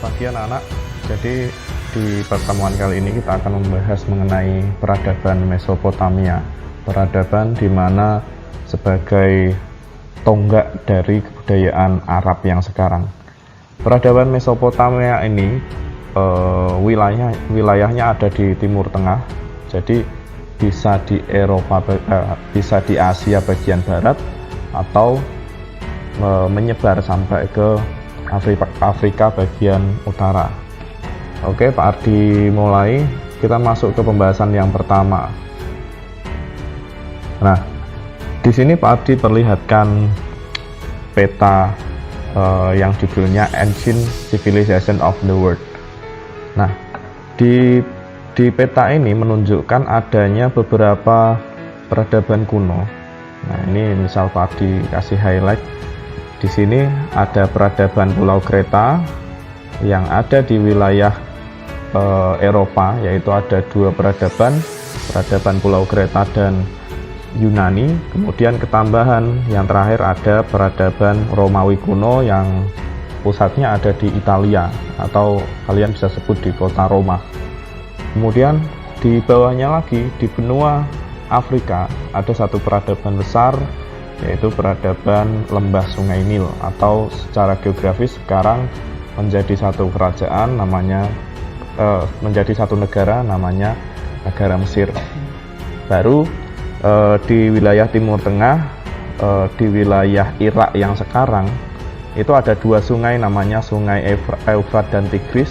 pagi anak-anak. Jadi di pertemuan kali ini kita akan membahas mengenai peradaban Mesopotamia. Peradaban di mana sebagai tonggak dari kebudayaan Arab yang sekarang. Peradaban Mesopotamia ini wilayahnya ada di Timur Tengah. Jadi bisa di Eropa, bisa di Asia bagian barat atau menyebar sampai ke Afrika bagian utara. Oke, Pak Ardi mulai. Kita masuk ke pembahasan yang pertama. Nah, di sini Pak Ardi perlihatkan peta yang judulnya Ancient Civilization of the World. Nah, di peta ini menunjukkan adanya beberapa peradaban kuno. Nah, ini misal Pak Ardi kasih highlight. Di sini ada peradaban Pulau Kreta yang ada di wilayah Eropa, yaitu ada dua peradaban Pulau Kreta dan Yunani. Kemudian ketambahan yang terakhir ada peradaban Romawi kuno yang pusatnya ada di Italia, atau kalian bisa sebut di kota Roma. Kemudian di bawahnya lagi di benua Afrika ada satu peradaban besar, yaitu peradaban Lembah Sungai Nil, atau secara geografis sekarang menjadi satu kerajaan menjadi satu negara namanya negara Mesir. Baru di wilayah Timur Tengah, di wilayah Irak yang sekarang itu ada dua sungai namanya Sungai Eufrat dan Tigris.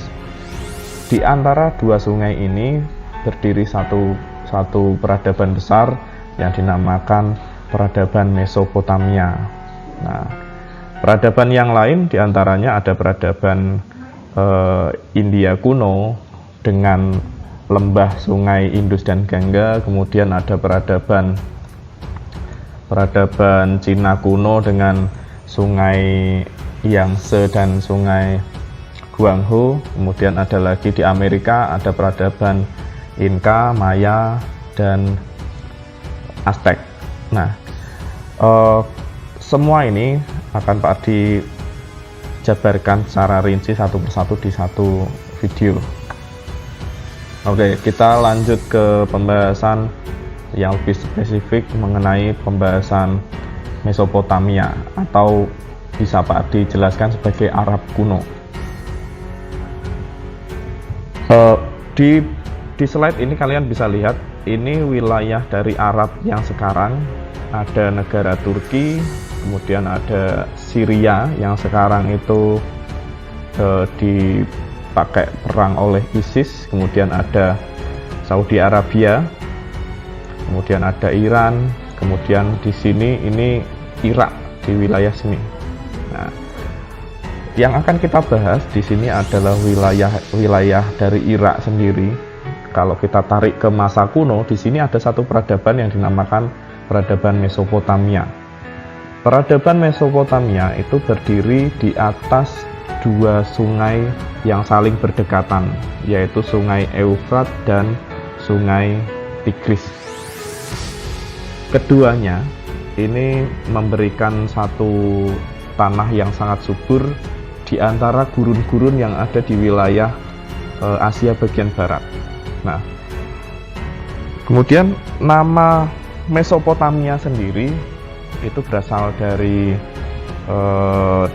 Di antara dua sungai ini berdiri satu peradaban besar yang dinamakan peradaban Mesopotamia. Nah, peradaban yang lain diantaranya ada peradaban India kuno dengan lembah sungai Indus dan Gangga. Kemudian ada peradaban Cina kuno dengan sungai Yangtze dan sungai Guangzhou. Kemudian ada lagi di Amerika ada peradaban Inka, Maya, dan Aztec. Nah, semua ini akan Pak Ardi jabarkan secara rinci satu persatu di satu video. Oke, kita lanjut ke pembahasan yang lebih spesifik mengenai pembahasan Mesopotamia, atau bisa Pak Ardi jelaskan sebagai Arab kuno. Di slide ini kalian bisa lihat ini wilayah dari Arab yang sekarang. Ada negara Turki, kemudian ada Syria yang sekarang itu dipakai perang oleh ISIS, kemudian ada Saudi Arabia, kemudian ada Iran, kemudian di sini ini Irak di wilayah sini. Nah, yang akan kita bahas di sini adalah wilayah dari Irak sendiri. Kalau kita tarik ke masa kuno, di sini ada satu peradaban yang dinamakan peradaban Mesopotamia. Peradaban Mesopotamia itu berdiri di atas dua sungai yang saling berdekatan, yaitu Sungai Eufrat dan Sungai Tigris. Keduanya ini memberikan satu tanah yang sangat subur di antara gurun-gurun yang ada di wilayah Asia bagian barat. Nah, kemudian nama Mesopotamia sendiri itu berasal dari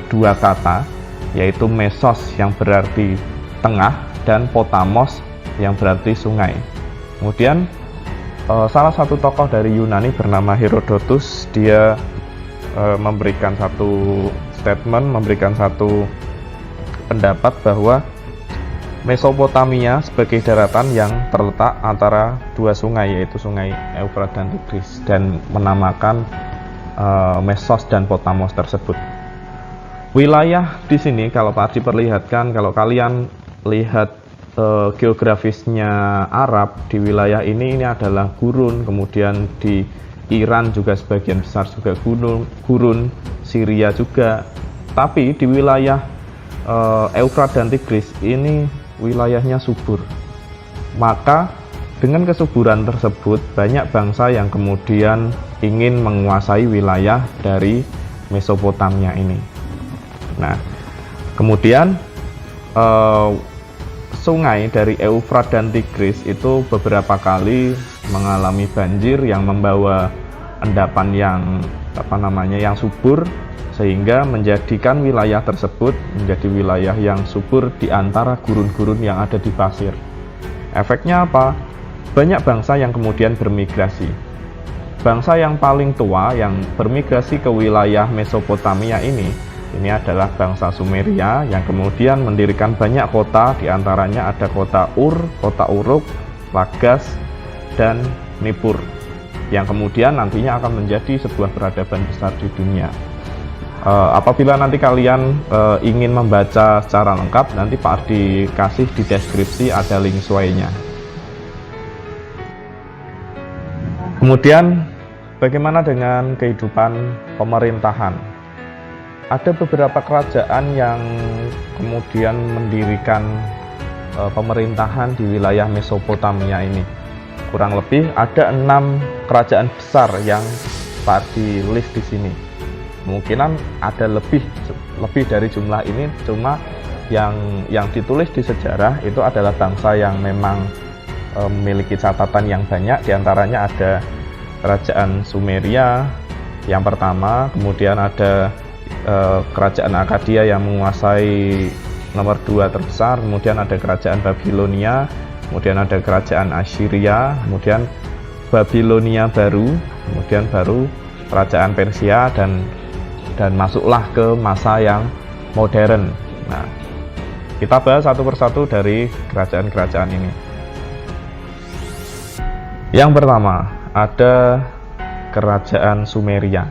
dua kata, yaitu mesos yang berarti tengah dan potamos yang berarti sungai. Kemudian salah satu tokoh dari Yunani bernama Herodotus, dia memberikan satu statement, memberikan satu pendapat bahwa Mesopotamia sebagai daratan yang terletak antara dua sungai, yaitu Sungai Eufrat dan Tigris, dan menamakan Mesos dan Potamos tersebut. Wilayah di sini kalau Pak Ardi perlihatkan, kalau kalian lihat geografisnya Arab di wilayah ini adalah gurun, kemudian di Iran juga sebagian besar juga gurun, Syria juga. Tapi di wilayah Eufrat dan Tigris ini wilayahnya subur. Maka dengan kesuburan tersebut banyak bangsa yang kemudian ingin menguasai wilayah dari Mesopotamia ini. Nah, kemudian eh, sungai dari Eufrat dan Tigris itu beberapa kali mengalami banjir yang membawa endapan yang subur, sehingga menjadikan wilayah tersebut menjadi wilayah yang subur di antara gurun-gurun yang ada di pasir. Efeknya apa? Banyak bangsa yang kemudian bermigrasi. Bangsa yang paling tua yang bermigrasi ke wilayah Mesopotamia ini adalah bangsa Sumeria yang kemudian mendirikan banyak kota, diantaranya ada kota Ur, kota Uruk, Lagas, dan Nippur, yang kemudian nantinya akan menjadi sebuah peradaban besar di dunia. Apabila nanti kalian ingin membaca secara lengkap, nanti Pak Ardi kasih di deskripsi, ada link sesuainya. Kemudian bagaimana dengan kehidupan pemerintahan? Ada beberapa kerajaan yang kemudian mendirikan pemerintahan di wilayah Mesopotamia ini. Kurang lebih ada 6 kerajaan besar yang Pak Ardi list di sini. Kemungkinan ada lebih dari jumlah ini, cuma yang ditulis di sejarah itu adalah bangsa yang memang memiliki catatan yang banyak. Diantaranya ada kerajaan Sumeria yang pertama, kemudian ada kerajaan Akkadia yang menguasai nomor 2 terbesar, kemudian ada kerajaan Babilonia, kemudian ada kerajaan Assyria, kemudian Babilonia baru, kemudian baru kerajaan Persia, dan masuklah ke masa yang modern. Nah, kita bahas satu persatu dari kerajaan-kerajaan ini. Yang pertama, ada kerajaan Sumeria.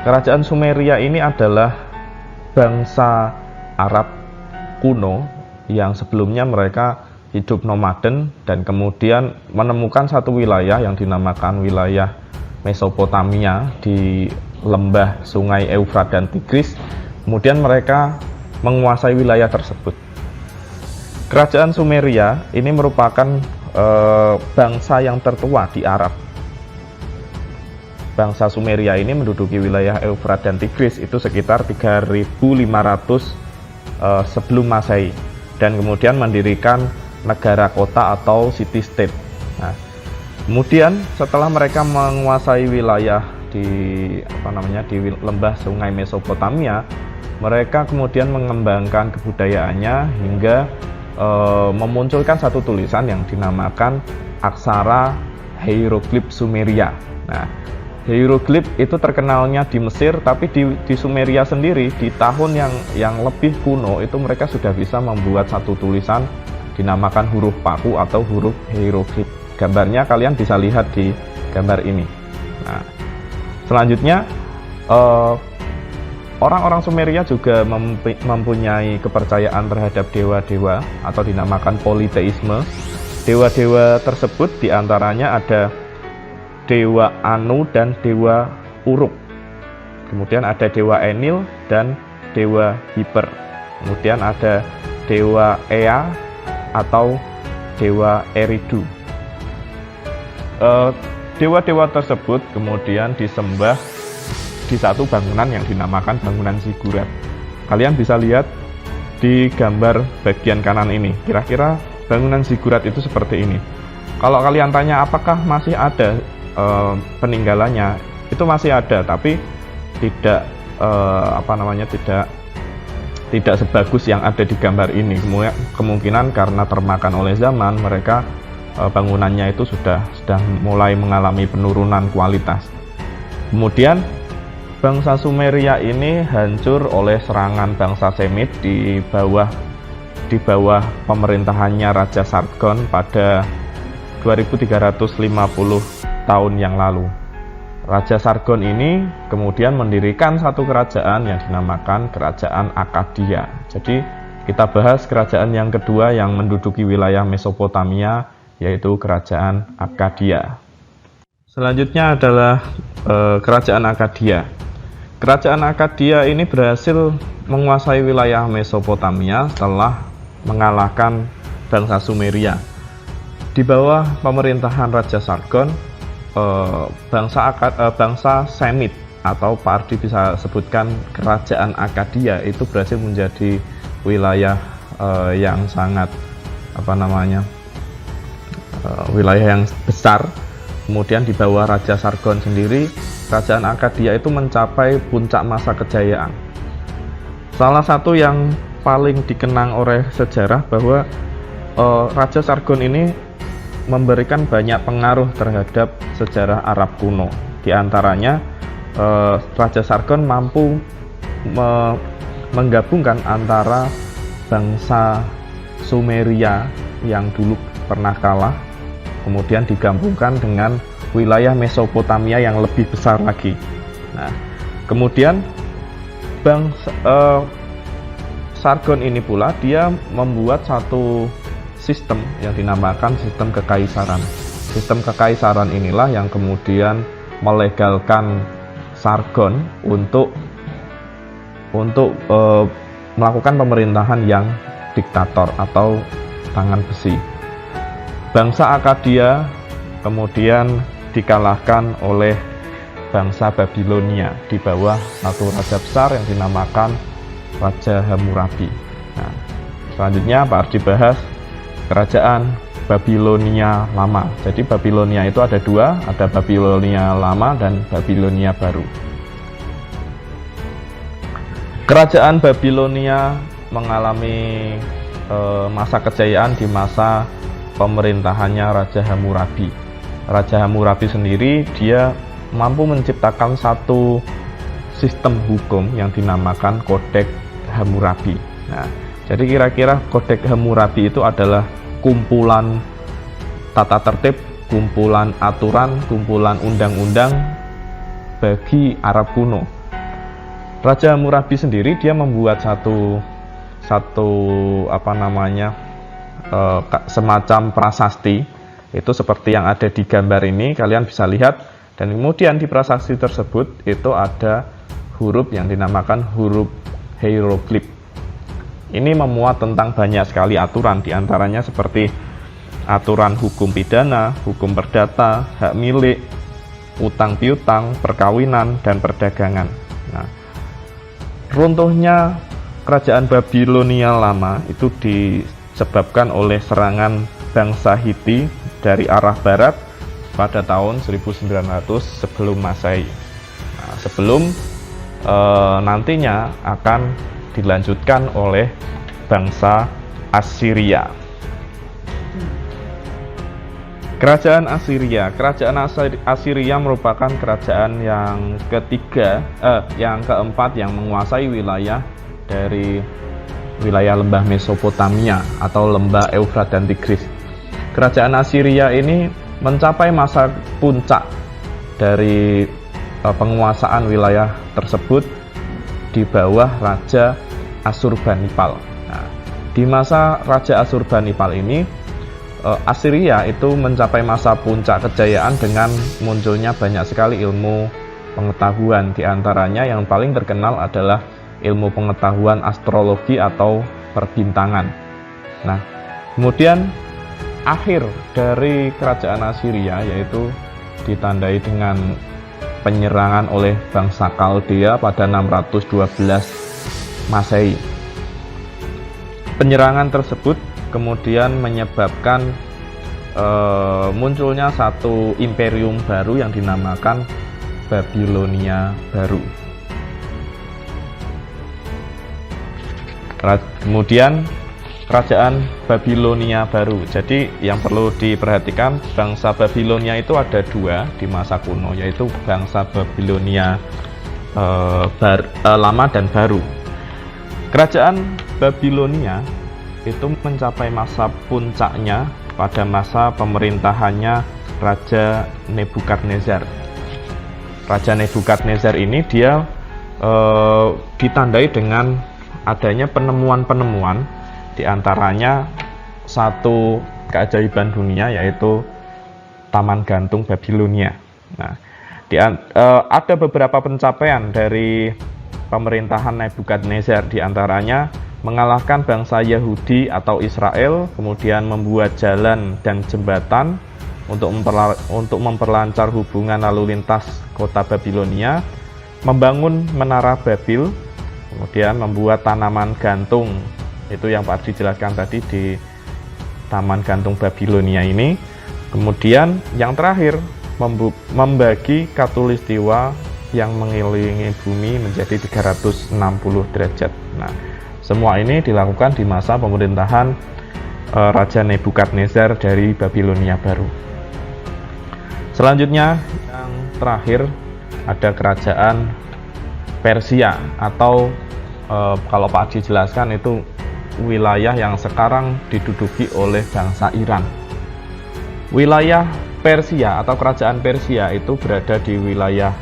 Kerajaan Sumeria ini adalah bangsa Arab kuno yang sebelumnya mereka hidup nomaden dan kemudian menemukan satu wilayah yang dinamakan wilayah Mesopotamia di lembah sungai Eufrat dan Tigris. Kemudian mereka menguasai wilayah tersebut. Kerajaan Sumeria ini merupakan bangsa yang tertua di Arab. Bangsa Sumeria ini menduduki wilayah Eufrat dan Tigris itu sekitar 3500 sebelum Masehi, dan kemudian mendirikan negara kota atau city state. Nah, kemudian setelah mereka menguasai wilayah di lembah sungai Mesopotamia, mereka kemudian mengembangkan kebudayaannya hingga memunculkan satu tulisan yang dinamakan aksara hieroglif Sumeria. Nah, hieroglif itu terkenalnya di Mesir, tapi di Sumeria sendiri di tahun yang lebih kuno itu mereka sudah bisa membuat satu tulisan dinamakan huruf paku atau huruf hieroglif. Gambarnya kalian bisa lihat di gambar ini. Nah, selanjutnya orang-orang Sumeria juga mempunyai kepercayaan terhadap dewa-dewa atau dinamakan politeisme. Dewa-dewa tersebut diantaranya ada Dewa Anu dan Dewa Uruk. Kemudian ada Dewa Enil dan Dewa Hiper. Kemudian ada Dewa Ea atau Dewa Eridu. Dewa-dewa tersebut kemudian disembah di satu bangunan yang dinamakan bangunan Ziggurat. Kalian bisa lihat di gambar bagian kanan ini. Kira-kira bangunan Ziggurat itu seperti ini. Kalau kalian tanya apakah masih ada peninggalannya, itu masih ada, tapi tidak tidak sebagus yang ada di gambar ini. Kemungkinan karena termakan oleh zaman, mereka bangunannya itu sudah mulai mengalami penurunan kualitas. Kemudian bangsa Sumeria ini hancur oleh serangan bangsa Semit di bawah pemerintahannya Raja Sargon pada 2350 tahun yang lalu. Raja Sargon ini kemudian mendirikan satu kerajaan yang dinamakan Kerajaan Akkadia. Jadi kita bahas kerajaan yang kedua yang menduduki wilayah Mesopotamia, yaitu Kerajaan Akkadia. Selanjutnya adalah Kerajaan Akkadia. Kerajaan Akkadia ini berhasil menguasai wilayah Mesopotamia setelah mengalahkan bangsa Sumeria. Di bawah pemerintahan Raja Sargon, bangsa Semit atau Pak Ardi bisa sebutkan Kerajaan Akkadia itu berhasil menjadi wilayah yang sangat wilayah yang besar. Kemudian di bawah Raja Sargon sendiri, kerajaan Akkadia itu mencapai puncak masa kejayaan. Salah satu yang paling dikenang oleh sejarah bahwa Raja Sargon ini memberikan banyak pengaruh terhadap sejarah Arab kuno. Di antaranya Raja Sargon mampu menggabungkan antara bangsa Sumeria yang dulu pernah kalah, kemudian digabungkan dengan wilayah Mesopotamia yang lebih besar lagi. Nah, kemudian Sargon ini pula dia membuat satu sistem yang dinamakan sistem kekaisaran. Sistem kekaisaran inilah yang kemudian melegalkan Sargon untuk melakukan pemerintahan yang diktator atau tangan besi. Bangsa Akkadia kemudian dikalahkan oleh bangsa Babilonia di bawah satu raja besar yang dinamakan Raja Hammurabi. Nah, selanjutnya Pak Ardi bahas kerajaan Babilonia Lama. Jadi Babilonia itu ada dua, ada Babilonia Lama dan Babilonia Baru. Kerajaan Babilonia mengalami masa kejayaan di masa pemerintahannya Raja Hammurabi. Raja Hammurabi sendiri dia mampu menciptakan satu sistem hukum yang dinamakan Kodeks Hammurabi. Nah, jadi kira-kira Kodeks Hammurabi itu adalah kumpulan tata tertib, kumpulan aturan, kumpulan undang-undang bagi Arab kuno. Raja Hammurabi sendiri dia membuat semacam prasasti, itu seperti yang ada di gambar ini, kalian bisa lihat. Dan kemudian di prasasti tersebut itu ada huruf yang dinamakan huruf hieroglif. Ini memuat tentang banyak sekali aturan, diantaranya seperti aturan hukum pidana, hukum perdata, hak milik, utang piutang, perkawinan, dan perdagangan. Nah, runtuhnya kerajaan Babilonia Lama itu disebabkan oleh serangan bangsa Hiti dari arah barat pada tahun 1900 sebelum Masehi. Nah, sebelum nantinya akan dilanjutkan oleh bangsa Assyria. Kerajaan Assyria merupakan kerajaan yang keempat yang menguasai wilayah dari wilayah lembah Mesopotamia atau lembah Eufrat dan Tigris. Kerajaan Assyria ini mencapai masa puncak dari penguasaan wilayah tersebut di bawah Raja Assurbanipal. Nah, di masa Raja Assurbanipal ini Assyria itu mencapai masa puncak kejayaan dengan munculnya banyak sekali ilmu pengetahuan. Di antaranya yang paling terkenal adalah ilmu pengetahuan astrologi atau perbintangan. Nah, kemudian akhir dari kerajaan Assyria yaitu ditandai dengan penyerangan oleh bangsa Kaldea pada 612 Masehi. Penyerangan tersebut kemudian menyebabkan munculnya satu imperium baru yang dinamakan Babilonia Baru. Kemudian kerajaan Babilonia Baru. Jadi yang perlu diperhatikan, bangsa Babilonia itu ada dua di masa kuno, yaitu bangsa Babilonia Lama dan Baru. Kerajaan Babilonia itu mencapai masa puncaknya pada masa pemerintahannya Raja Nebukadnezar. Raja Nebukadnezar ini dia ditandai dengan adanya penemuan-penemuan, diantaranya satu keajaiban dunia yaitu Taman Gantung Babilonia. Nah, ada beberapa pencapaian dari pemerintahan Nebukadnezar, diantaranya mengalahkan bangsa Yahudi atau Israel, kemudian membuat jalan dan jembatan untuk memperlancar hubungan lalu lintas kota Babilonia, membangun menara Babil, kemudian membuat tanaman gantung Itu yang Pak Ardi jelaskan tadi di Taman Gantung Babilonia ini. Kemudian yang terakhir, membagi khatulistiwa yang mengelilingi bumi menjadi 360 derajat. Nah, semua ini dilakukan di masa pemerintahan Raja Nebukadnezar dari Babilonia Baru. Selanjutnya, yang terakhir ada kerajaan Persia, atau kalau Pak Ardi jelaskan itu wilayah yang sekarang diduduki oleh bangsa Iran. Wilayah Persia atau kerajaan Persia itu berada di wilayah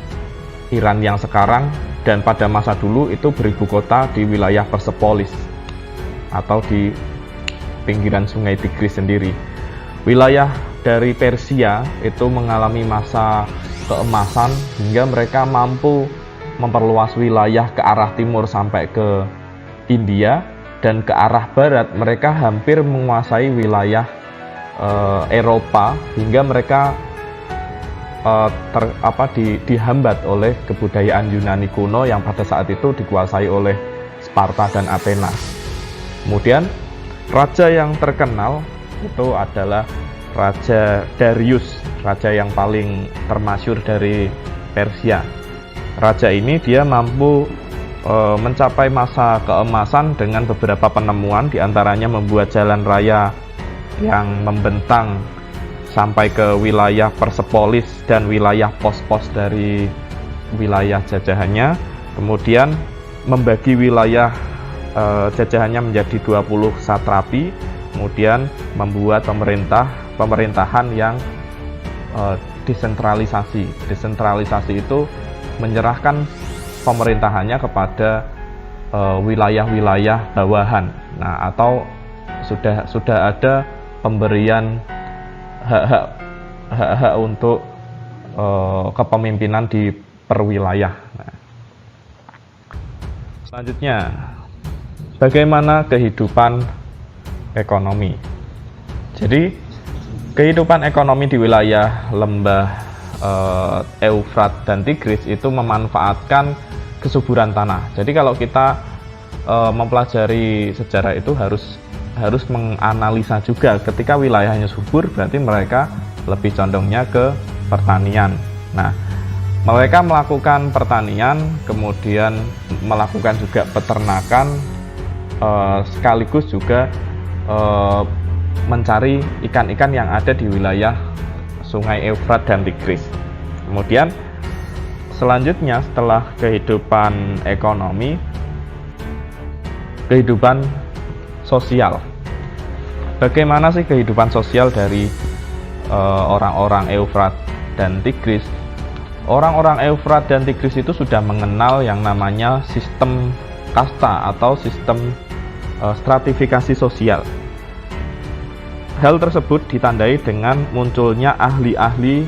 Iran yang sekarang, dan pada masa dulu itu beribu kota di wilayah Persepolis atau di pinggiran sungai Tigris sendiri. Wilayah dari Persia itu mengalami masa keemasan hingga mereka mampu memperluas wilayah ke arah timur sampai ke India, dan ke arah barat mereka hampir menguasai wilayah Eropa hingga mereka dihambat oleh kebudayaan Yunani kuno yang pada saat itu dikuasai oleh Sparta dan Athena. Kemudian raja yang terkenal itu adalah Raja Darius, raja yang paling termasyhur dari Persia. Raja ini dia mampu mencapai masa keemasan dengan beberapa penemuan, diantaranya membuat jalan raya yang membentang sampai ke wilayah Persepolis dan wilayah pos-pos dari wilayah jajahannya. Kemudian membagi wilayah jajahannya menjadi 20 satrapi, kemudian membuat pemerintahan yang desentralisasi. Desentralisasi itu menyerahkan pemerintahannya kepada wilayah-wilayah bawahan. Nah, atau sudah ada pemberian hak-hak untuk kepemimpinan di perwilayah. Nah, selanjutnya, bagaimana kehidupan ekonomi? Jadi, kehidupan ekonomi di wilayah lembah Eufrat dan Tigris itu memanfaatkan kesuburan tanah. Jadi kalau kita mempelajari sejarah itu harus menganalisa juga, ketika wilayahnya subur berarti mereka lebih condongnya ke pertanian. Nah, mereka melakukan pertanian, kemudian melakukan juga peternakan, sekaligus juga mencari ikan-ikan yang ada di wilayah Sungai Eufrat dan Tigris. Kemudian selanjutnya, setelah kehidupan ekonomi, kehidupan sosial. Bagaimana sih kehidupan sosial dari orang-orang Eufrat dan Tigris? Orang-orang Eufrat dan Tigris itu sudah mengenal yang namanya sistem kasta atau sistem stratifikasi sosial. Hal tersebut ditandai dengan munculnya ahli-ahli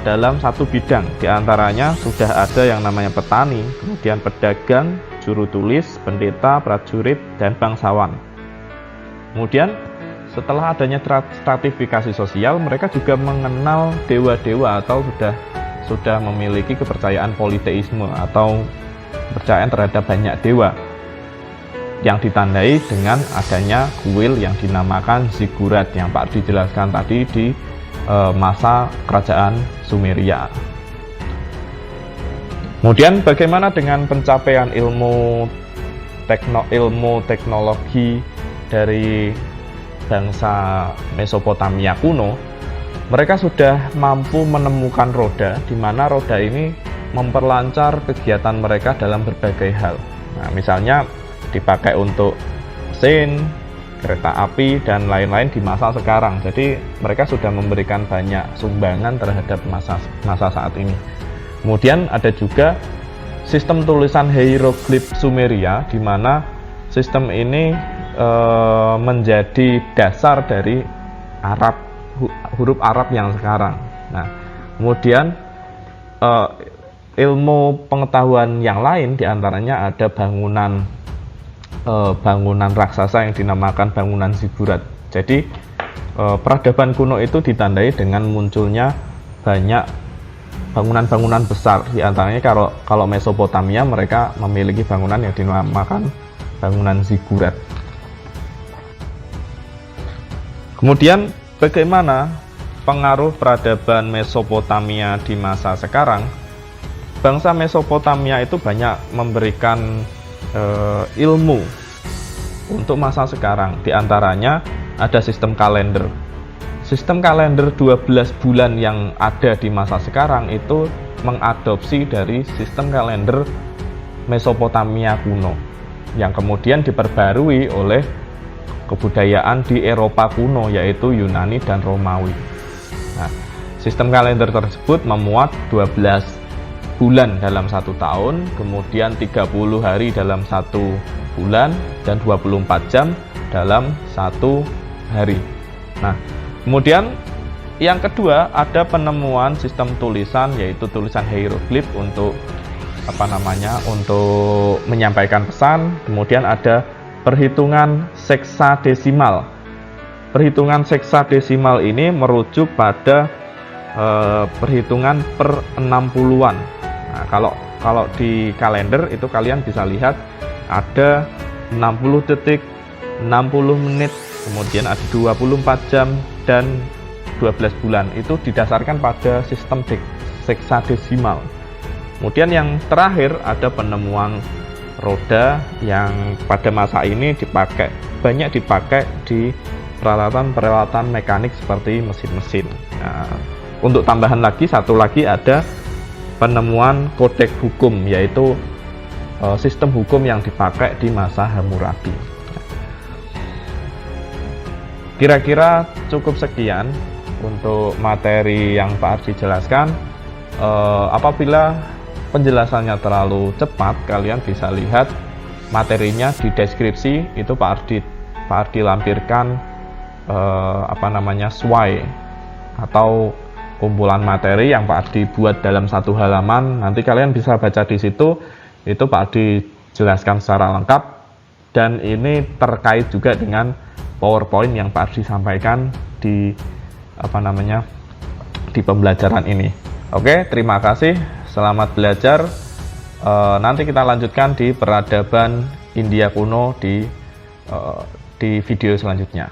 dalam satu bidang. Di antaranya sudah ada yang namanya petani, kemudian pedagang, juru tulis, pendeta, prajurit, dan bangsawan. Kemudian setelah adanya stratifikasi sosial, mereka juga mengenal dewa-dewa atau sudah memiliki kepercayaan politeisme atau kepercayaan terhadap banyak dewa, yang ditandai dengan adanya kuil yang dinamakan Ziggurat yang Pak Ardi jelaskan tadi di masa kerajaan Sumeria. Kemudian bagaimana dengan pencapaian ilmu teknologi dari bangsa Mesopotamia kuno? Mereka sudah mampu menemukan roda, di mana roda ini memperlancar kegiatan mereka dalam berbagai hal. Nah, misalnya dipakai untuk mesin, kereta api, dan lain-lain di masa sekarang. Jadi mereka sudah memberikan banyak sumbangan terhadap masa saat ini. Kemudian ada juga sistem tulisan hieroglif Sumeria, di mana sistem ini menjadi dasar dari huruf Arab yang sekarang. Nah, kemudian ilmu pengetahuan yang lain diantaranya ada bangunan raksasa yang dinamakan bangunan Ziggurat. Jadi peradaban kuno itu ditandai dengan munculnya banyak bangunan-bangunan besar. Di antaranya kalau Mesopotamia, mereka memiliki bangunan yang dinamakan bangunan Ziggurat. Kemudian bagaimana pengaruh peradaban Mesopotamia di masa sekarang? Bangsa Mesopotamia itu banyak memberikan ilmu untuk masa sekarang. Di antaranya ada sistem kalender. Sistem kalender 12 bulan yang ada di masa sekarang itu mengadopsi dari sistem kalender Mesopotamia kuno yang kemudian diperbarui oleh kebudayaan di Eropa kuno, yaitu Yunani dan Romawi. Nah, sistem kalender tersebut memuat 12 bulan dalam satu tahun, kemudian 30 hari dalam satu bulan, dan 24 jam dalam satu hari. Nah, kemudian yang kedua ada penemuan sistem tulisan, yaitu tulisan hieroglif untuk untuk menyampaikan pesan. Kemudian ada perhitungan seksadesimal. Perhitungan seksadesimal ini merujuk pada perhitungan per 60-an. Nah, kalau di kalender itu kalian bisa lihat ada 60 detik, 60 menit, kemudian ada 24 jam dan 12 bulan. Itu didasarkan pada sistem seksadesimal. Kemudian yang terakhir ada penemuan roda yang pada masa ini banyak dipakai di peralatan-peralatan mekanik seperti mesin-mesin. Nah, untuk tambahan lagi, satu lagi ada penemuan kodeks hukum, yaitu sistem hukum yang dipakai di masa Hammurabi. Kira-kira cukup sekian untuk materi yang Pak Ardi jelaskan. Apabila penjelasannya terlalu cepat, kalian bisa lihat materinya di deskripsi. Itu Pak Ardi lampirkan SWAI atau kumpulan materi yang Pak Ardi buat dalam satu halaman. Nanti kalian bisa baca di situ. Itu Pak Ardi jelaskan secara lengkap, dan ini terkait juga dengan PowerPoint yang Pak Ardi sampaikan di di pembelajaran ini. Oke, terima kasih. Selamat belajar. Nanti kita lanjutkan di peradaban India kuno di video selanjutnya.